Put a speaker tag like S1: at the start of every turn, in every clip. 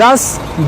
S1: 10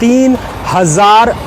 S1: 3000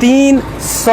S1: 300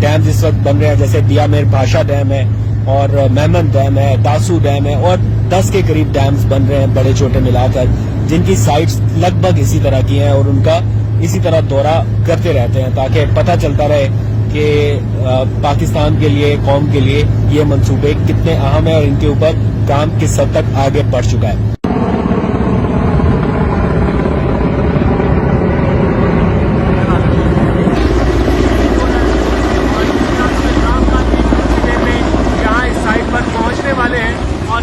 S1: dams اس وقت بن رہے ہیں, جیسے دیامیر بھاشا ڈیم ہے اور مہمن ڈیم ہے, تاسو ڈیم ہے, اور 10 کے قریب ڈیمز بن رہے ہیں بڑے چھوٹے ملا کر, جن کی سائٹس لگ بھگ اسی طرح کی ہیں, اور ان کا اسی طرح دورہ کرتے رہتے ہیں تاکہ پتہ چلتا رہے کہ پاکستان کے لیے, قوم کے لیے یہ منصوبے کتنے اہم ہیں اور ان کے اوپر کام کس حد تک آگے بڑھ چکا ہے.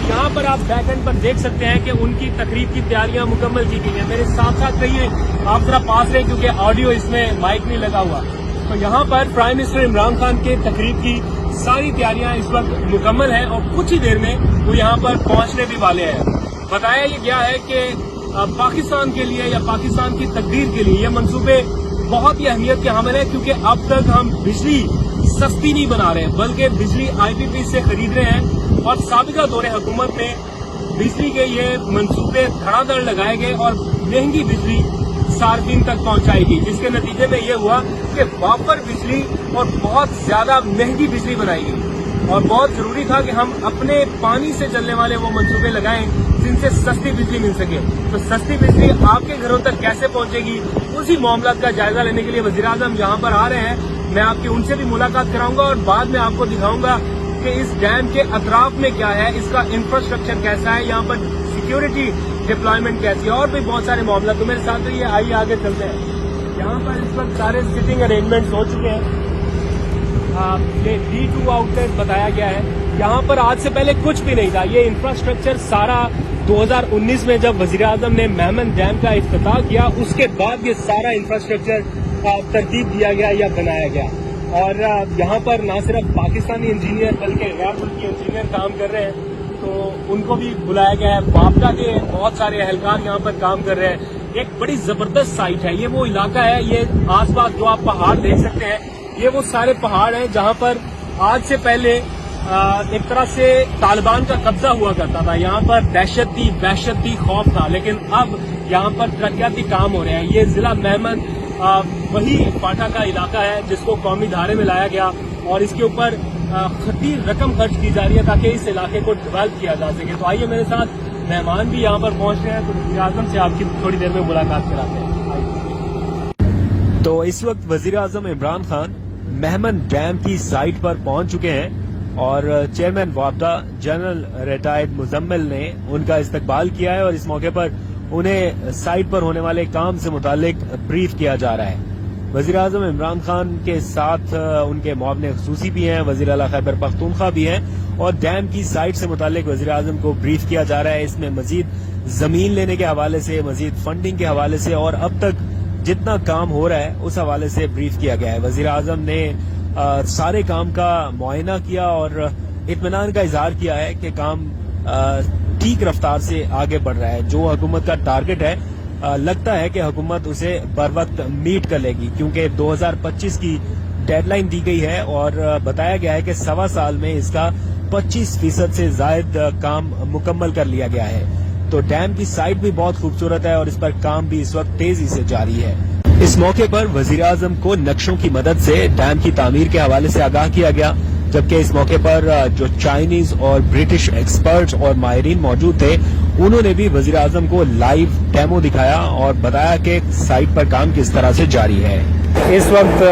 S1: یہاں پر آپ بیک اینڈ پر دیکھ سکتے ہیں کہ ان کی تقریب کی تیاریاں مکمل کی گئی ہیں. میرے ساتھ ساتھ رہیے, آپ ذرا پاس رہیں کیونکہ آڈیو اس میں مائک نہیں لگا ہوا. تو یہاں پر پرائم منسٹر عمران خان کے تقریب کی ساری تیاریاں اس وقت مکمل ہیں اور کچھ ہی دیر میں وہ یہاں پر پہنچنے بھی والے ہیں. بتایا یہ گیا ہے کہ پاکستان کے لیے یا پاکستان کی تقدیر کے لیے یہ منصوبے بہت ہی اہمیت کے حامل ہیں, کیونکہ اب تک ہم بجلی سستی نہیں بنا رہے بلکہ بجلی IPP سے خرید رہے ہیں. اور سابقہ دور حکومت میں بجلی کے یہ منصوبے دھڑا دھڑ لگائے گئے اور مہنگی بجلی صارفین تک پہنچائی گئی, جس کے نتیجے میں یہ ہوا کہ واپر بجلی اور بہت زیادہ مہنگی بجلی بنائی گئی. اور بہت ضروری تھا کہ ہم اپنے پانی سے چلنے والے وہ منصوبے لگائیں جن سے سستی بجلی مل سکے. تو سستی بجلی آپ کے گھروں تک کیسے پہنچے گی, اسی معاملات کا جائزہ لینے کے لیے وزیر اعظم یہاں پر آ رہے ہیں. میں آپ کی ان سے بھی ملاقات کراؤں گا اور بعد میں آپ کو دکھاؤں گا کہ اس ڈیم کے اطراف میں کیا ہے, اس کا انفراسٹرکچر کیسا ہے, یہاں پر سیکیورٹی ڈپلائمنٹ کیسی ہے, اور بھی بہت سارے معاملات. تو میرے ساتھ تو یہ آئیے آگے چلتے ہیں. یہاں پر اس وقت سارے سٹنگ ارینجمنٹس ہو چکے ہیں. یہ D2 آؤٹ لیٹ بتایا گیا ہے. یہاں پر آج سے پہلے کچھ بھی نہیں تھا. یہ انفراسٹرکچر سارا 2019 میں جب وزیر اعظم نے مہمن ڈیم کا افتتاح کیا اس کے بعد یہ سارا انفراسٹرکچر ترتیب دیا گیا یا بنایا گیا. اور یہاں پر نہ صرف پاکستانی انجینئر بلکہ غیر ملکی انجینئر کام کر رہے ہیں, تو ان کو بھی بلایا گیا ہے. وابڈا کے بہت سارے اہلکار یہاں پر کام کر رہے ہیں. ایک بڑی زبردست سائٹ ہے. یہ وہ علاقہ ہے, یہ آس پاس جو آپ پہاڑ دیکھ سکتے ہیں یہ وہ سارے پہاڑ ہیں جہاں پر آج سے پہلے ایک طرح سے طالبان کا قبضہ ہوا کرتا تھا. یہاں پر دہشت تھی, وحشت تھی, خوف تھا, لیکن اب یہاں پر ترقیاتی کام ہو رہے ہیں. یہ ضلع مہمن وہی پاٹا کا علاقہ ہے جس کو قومی دھارے میں لایا گیا اور اس کے اوپر خطیر رقم خرچ کی جا رہی ہے تاکہ اس علاقے کو ڈیولپ کیا جا سکے. تو آئیے میرے ساتھ, مہمان بھی یہاں پر پہنچ رہے ہیں, تو وزیر اعظم سے آپ کی تھوڑی دیر میں ملاقات کراتے ہیں. تو اس وقت وزیر اعظم عمران خان مہمن ڈیم کی سائٹ پر پہنچ چکے ہیں اور چیئرمین وابڈا جنرل ریٹائرڈ مزمل نے ان کا استقبال کیا ہے اور اس موقع پر انہیں سائٹ پر ہونے والے کام سے متعلق بریف کیا جا رہا ہے. وزیر اعظم عمران خان کے ساتھ ان کے معاون خصوصی بھی ہیں, وزیر اعلیٰ خیبر پختونخوا بھی ہیں, اور ڈیم کی سائٹ سے متعلق وزیر اعظم کو بریف کیا جا رہا ہے. اس میں مزید زمین لینے کے حوالے سے, مزید فنڈنگ کے حوالے سے اور اب تک جتنا کام ہو رہا ہے اس حوالے سے بریف کیا گیا ہے. وزیر اعظم نے سارے کام کا معائنہ کیا اور اطمینان کا اظہار کیا ہے کہ کام ٹھیک رفتار سے آگے بڑھ رہا ہے. جو حکومت کا ٹارگٹ ہے لگتا ہے کہ حکومت اسے بر وقت میٹ کر لے گی, کیونکہ 2025 کی ڈیڈ لائن دی گئی ہے اور بتایا گیا ہے کہ 1.25 سال میں اس کا 25% سے زائد کام مکمل کر لیا گیا ہے. تو ڈیم کی سائٹ بھی بہت خوبصورت ہے اور اس پر کام بھی اس وقت تیزی سے جاری ہے. اس موقع پر وزیر اعظم کو نقشوں کی مدد سے ڈیم کی تعمیر کے حوالے سے آگاہ کیا گیا, جبکہ اس موقع پر جو چائنیز اور برٹش ایکسپرٹس اور ماہرین موجود تھے انہوں نے بھی وزیر اعظم کو لائیو ڈیمو دکھایا اور بتایا کہ سائٹ پر کام کس طرح سے جاری ہے. اس وقت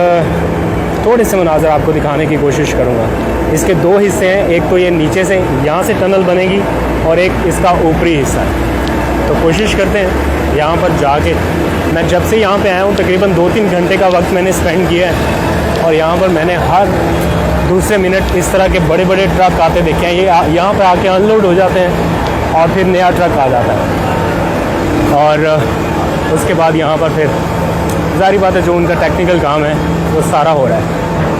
S1: تھوڑے سے مناظر آپ کو دکھانے کی کوشش کروں گا. اس کے 2 حصے ہیں, ایک تو یہ نیچے سے یہاں سے ٹنل بنے گی اور ایک اس کا اوپری حصہ ہے. تو کوشش کرتے ہیں یہاں پر جا کے, میں جب سے یہاں پہ آیا ہوں تقریباً 2-3 گھنٹے کا وقت میں نے اسپینڈ کیا ہے اور یہاں پر میں نے ہر دوسرے منٹ اس طرح کے بڑے بڑے ٹرک آتے دیکھے ہیں. یہ یہاں پہ آ کے ان لوڈ ہو جاتے ہیں اور پھر نیا ٹرک آ جاتا ہے اور اس کے بعد یہاں پر پھر ظاہری بات ہے جو ان کا ٹیکنیکل کام ہے وہ سارا ہو رہا ہے.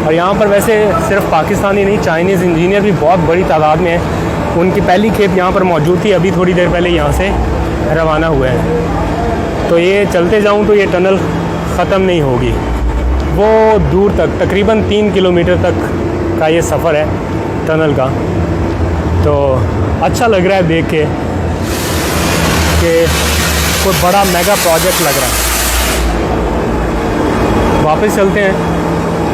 S1: اور یہاں پر ویسے صرف پاکستانی نہیں, چائنیز انجینئر بھی بہت بڑی تعداد میں ہیں. ان کی پہلی کھیپ یہاں پر موجود تھی, ابھی تھوڑی دیر پہلے یہاں سے روانہ ہوئے ہیں. تو یہ چلتے جاؤں تو یہ ٹنل ختم نہیں ہوگی, وہ دور تک تقریباً 3 کلومیٹر تک کا یہ سفر ہے ٹنل کا. تو اچھا لگ رہا ہے دیکھ کے کہ کوئی بڑا میگا پروجیکٹ لگ رہا ہے. واپس چلتے ہیں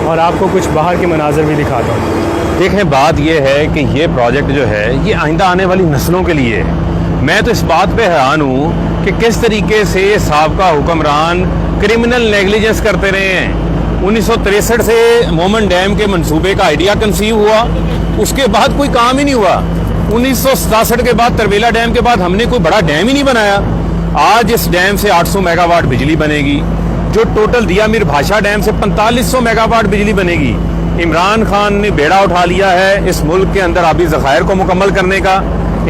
S1: اور آپ کو کچھ باہر کے مناظر بھی دکھاتا ہوں۔
S2: دیکھیں بات یہ ہے کہ یہ پروجیکٹ جو ہے یہ آئندہ آنے والی نسلوں کے لیے ہے۔ میں تو اس بات پہ حیران ہوں کہ کس طریقے سے سابقہ حکمران کرمنل نیگلیجنس کرتے رہے ہیں۔ 1963 سے مومن ڈیم کے منصوبے کا آئیڈیا کنسیو ہوا، اس کے بعد کوئی کام ہی نہیں ہوا۔ 1967 کے بعد ترویلا ڈیم کے بعد ہم نے کوئی بڑا ڈیم ہی نہیں بنایا۔ آج اس ڈیم سے 800 میگا واٹ بجلی بنے گی، جو ٹوٹل دیا میر بھاشا ڈیم سے 4500 میگا واٹ بجلی بنے گی۔ عمران خان نے بیڑا اٹھا لیا ہے اس ملک کے اندر آبی ذخائر کو مکمل کرنے کا۔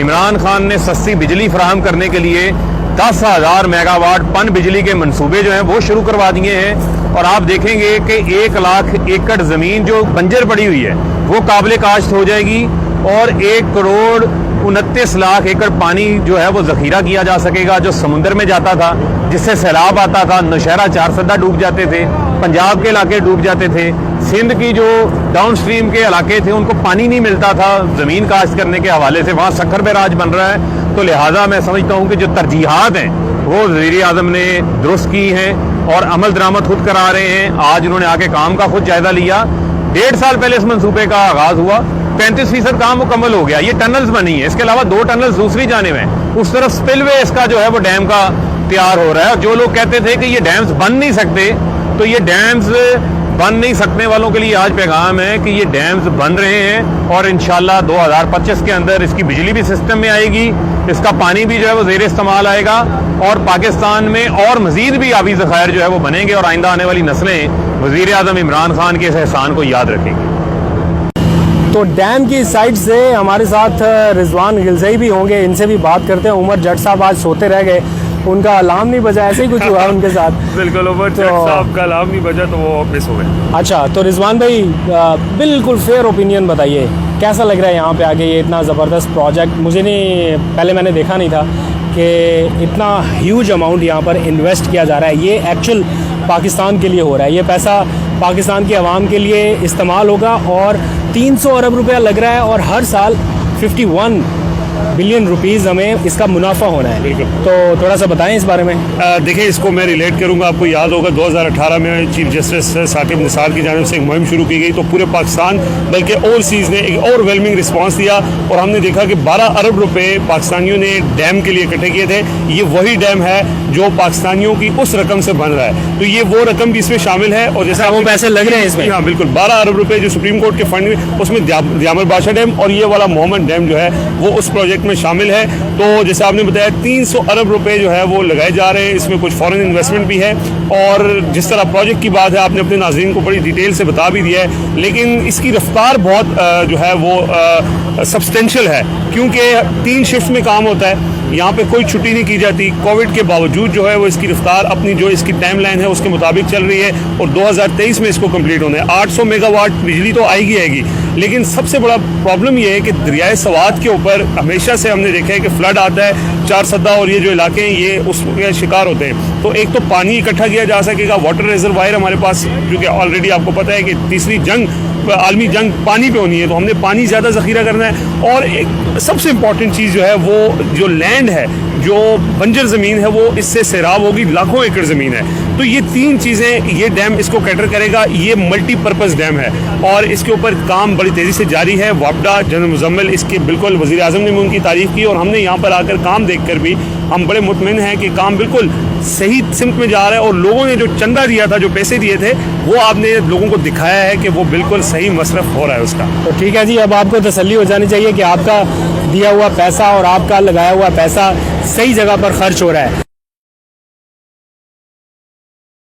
S2: عمران خان نے سستی بجلی فراہم کرنے کے لیے 10,000 میگا واٹ پن بجلی کے منصوبے جو ہیں وہ شروع کروا دیے ہیں، اور آپ دیکھیں گے کہ 1 لاکھ ایکڑ زمین جو بنجر پڑی ہوئی ہے وہ قابل کاشت ہو جائے گی، اور 1 کروڑ 29 لاکھ ایکڑ پانی جو ہے وہ ذخیرہ کیا جا سکے گا، جو سمندر میں جاتا تھا، جس سے سیلاب آتا تھا، نوشہرہ 4 سدہ ڈوب جاتے تھے، پنجاب کے علاقے ڈوب جاتے تھے، سندھ کی جو ڈاؤن سٹریم کے علاقے تھے ان کو پانی نہیں ملتا تھا زمین کاشت کرنے کے حوالے سے، وہاں سکھر بیراج بن رہا ہے۔ تو لہٰذا میں سمجھتا ہوں کہ جو ترجیحات ہیں وہ وزیر اعظم نے درست کی ہیں اور عمل درآمد خود کرا رہے ہیں۔ آج انہوں نے آ کے کام کا خود جائزہ لیا۔ 1.5 سال پہلے اس منصوبے کا آغاز ہوا، 35% کام مکمل ہو گیا، یہ ٹنلز بنی ہیں، اس کے علاوہ 2 ٹنلز دوسری جانب ہیں، اس طرف سپل وے اس کا جو ہے وہ ڈیم کا تیار ہو رہا ہے۔ جو لوگ کہتے تھے کہ یہ ڈیمز بن نہیں سکتے، تو یہ ڈیمز بن نہیں سکنے والوں کے لیے آج پیغام ہے کہ یہ ڈیمز بن رہے ہیں، اور انشاءاللہ 2025 کے اندر اس کی بجلی بھی سسٹم میں آئے گی، اس کا پانی بھی جو ہے وہ زیر استعمال آئے گا، اور پاکستان میں اور مزید بھی آبی ذخائر جو ہے وہ بنیں گے، اور آئندہ آنے والی نسلیں وزیر اعظم عمران خان کے اس احسان کو یاد رکھیں گی۔
S1: تو ڈیم کی سائڈ سے ہمارے ساتھ رضوان غلزئی بھی ہوں گے، ان سے بھی بات کرتے ہیں۔ عمر جٹ صاحب آج سوتے رہ گئے، ان کا الارم نہیں بجا، ایسے ہی کچھ ہوا ان کے ساتھ؟
S3: بالکل، عمر جٹ صاحب کا الارم نہیں بجا تو وہ مس ہو گئے۔
S1: اچھا، تو رضوان بھائی بالکل فیئر اوپینین بتائیے، کیسا لگ رہا ہے یہاں پہ آگے یہ اتنا زبردست پروجیکٹ؟ مجھے نہیں، پہلے میں نے دیکھا نہیں تھا کہ اتنا ہیوج اماؤنٹ یہاں پر انویسٹ کیا جا رہا ہے۔ یہ ایکچوئل پاکستان کے لیے ہو رہا ہے، یہ پیسہ پاکستان کی عوام کے لیے استعمال ہوگا، اور 300 ارب روپیہ لگ رہا ہے، اور ہر سال 51 بلین روپیز ہمیں اس کا منافع ہونا ہے۔
S3: بالکل،
S1: تو تھوڑا سا بتائیں اس بارے میں۔
S3: دیکھیں، اس کو میں ریلیٹ کروں گا، آپ کو یاد ہوگا 2018 میں چیف جسٹس ثاقب نثار کی جانب سے ایک مہم شروع کی گئی، تو پورے پاکستان بلکہ اوورسیز نے ایک اوور ویلمنگ رسپانس دیا، اور ہم نے دیکھا کہ 12 ارب روپے پاکستانیوں نے ڈیم کے لیے اکٹھے کیے تھے۔ یہ وہی ڈیم ہے جو پاکستانیوں کی اس رقم سے بن رہا ہے، تو یہ وہ رقم بھی اس میں شامل ہے، اور جیسا
S1: وہ پیسے لگ رہے ہیں اس میں؟
S3: ہاں بالکل، 12 ارب روپے جو سپریم کورٹ کے فنڈ میں، اس میں دیامر بادشاہ ڈیم اور یہ والا مومن ڈیم جو ہے وہ اس پروجیکٹ میں شامل ہے۔ تو جیسے آپ نے بتایا 300 ارب روپے جو ہے وہ لگائے جا رہے ہیں، اس میں کچھ فورن انویسٹمنٹ بھی ہے، اور جس طرح پروجیکٹ کی بات ہے آپ نے اپنے ناظرین کو بڑی ڈیٹیل سے بتا بھی دیا ہے، لیکن اس کی رفتار بہت جو ہے وہ سبسٹینشیل ہے، کیونکہ 3 شفٹ میں کام ہوتا ہے، یہاں پہ کوئی چھٹی نہیں کی جاتی۔ کووڈ کے باوجود جو ہے وہ اس کی رفتار اپنی جو اس کی ٹائم لائن ہے اس کے مطابق چل رہی ہے، اور 2023 میں اس کو کمپلیٹ ہونا ہے۔ 800 میگا واٹ بجلی تو آئے گی، لیکن سب سے بڑا پرابلم یہ ہے کہ دریائے سوات کے اوپر ہمیشہ سے ہم نے دیکھا ہے کہ فلڈ آتا ہے، 4 سدہ اور یہ جو علاقے ہیں یہ اس کے شکار ہوتے ہیں۔ تو ایک تو پانی اکٹھا کیا جا سکے گا، واٹر ریزروائر ہمارے پاس، جو کہ آلریڈی آپ کو پتہ ہے کہ تیسری عالمی جنگ پانی پہ ہونی ہے، تو ہم نے پانی زیادہ ذخیرہ کرنا ہے، اور ایک سب سے امپورٹنٹ چیز جو ہے وہ جو لینڈ ہے، جو بنجر زمین ہے، وہ اس سے سیراب ہوگی، لاکھوں ایکڑ زمین ہے۔ تو یہ 3 چیزیں یہ ڈیم اس کو کیٹر کرے گا۔ یہ ملٹی پرپز ڈیم ہے، اور اس کے اوپر کام بڑی تیزی سے جاری ہے۔ واپڈا جنرل مزمل اس کے بالکل وزیر اعظم نے بھی ان کی تعریف کی، اور ہم نے یہاں پر آ کر کام دیکھ کر بھی ہم بڑے مطمئن ہیں کہ کام بالکل صحیح سمت میں جا رہا ہے، اور لوگوں نے جو چندہ دیا تھا، جو پیسے دیے تھے، وہ آپ نے لوگوں کو دکھایا ہے کہ وہ بالکل صحیح مصرف ہو رہا ہے اس کا۔
S1: تو ٹھیک ہے جی، اب آپ کو تسلی ہو جانی چاہیے کہ آپ کا دیا ہوا پیسہ اور آپ کا لگایا ہوا پیسہ صحیح جگہ پر خرچ ہو رہا ہے۔